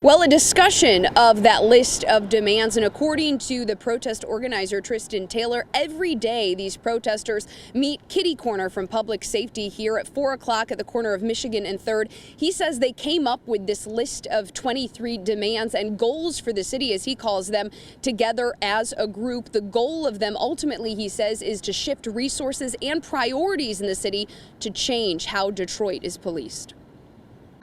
Well, a discussion of that list of demands, and according to the protest organizer Tristan Taylor, every day these protesters meet kitty corner from public safety here at 4 o'clock at the corner of Michigan and 3rd. He says they came up with this list of 23 demands and goals for the city, as he calls them, together as a group. The goal of them ultimately, he says, is to shift resources and priorities in the city to change how Detroit is policed.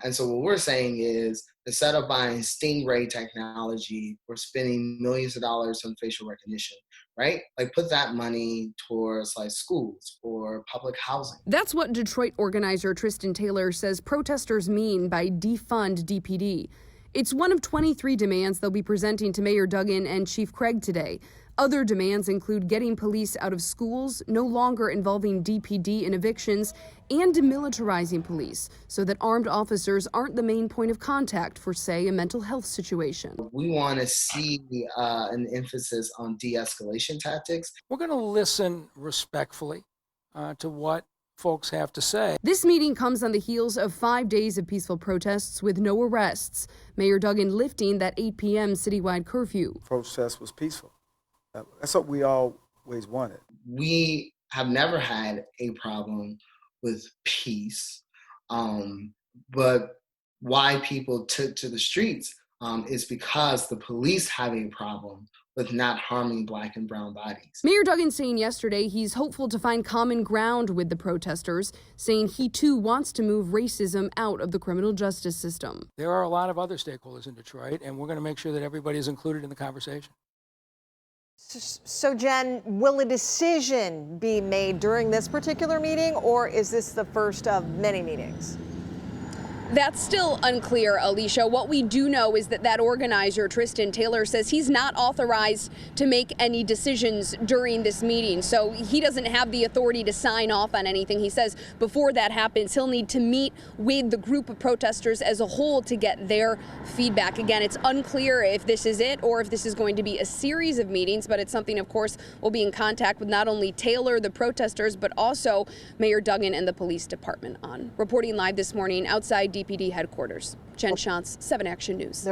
And so what we're saying is, instead of buying Stingray technology, we're spending millions of dollars on facial recognition, right? Like, put that money towards like schools or public housing. That's what Detroit organizer Tristan Taylor says protesters mean by defund DPD. It's one of 23 demands they'll be presenting to Mayor Duggan and Chief Craig today. Other demands include getting police out of schools, no longer involving DPD in evictions, and demilitarizing police so that armed officers aren't the main point of contact for, say, a mental health situation. We want to see an emphasis on de-escalation tactics. We're going to listen respectfully to what folks have to say. This meeting comes on the heels of 5 days of peaceful protests with no arrests. Mayor Duggan lifting that 8 p.m. citywide curfew. Protest was peaceful. That's what we always wanted. We have never had a problem with peace, but why people took to the streets is because the police have a problem with not harming Black and brown bodies. Mayor Duggan saying yesterday he's hopeful to find common ground with the protesters, saying he too wants to move racism out of the criminal justice system. There are a lot of other stakeholders in Detroit, and we're going to make sure that everybody is included in the conversation. So, Jen, will a decision be made during this particular meeting, or is this the first of many meetings? That's still unclear, Alicia. What we do know is that organizer, Tristan Taylor, says he's not authorized to make any decisions during this meeting. So he doesn't have the authority to sign off on anything. He says before that happens, he'll need to meet with the group of protesters as a whole to get their feedback. Again, it's unclear if this is it or if this is going to be a series of meetings, but it's something, of course, we'll be in contact with not only Taylor, the protesters, but also Mayor Duggan and the police department on. Reporting live this morning outside DPD headquarters. Jen Shantz, 7 Action News.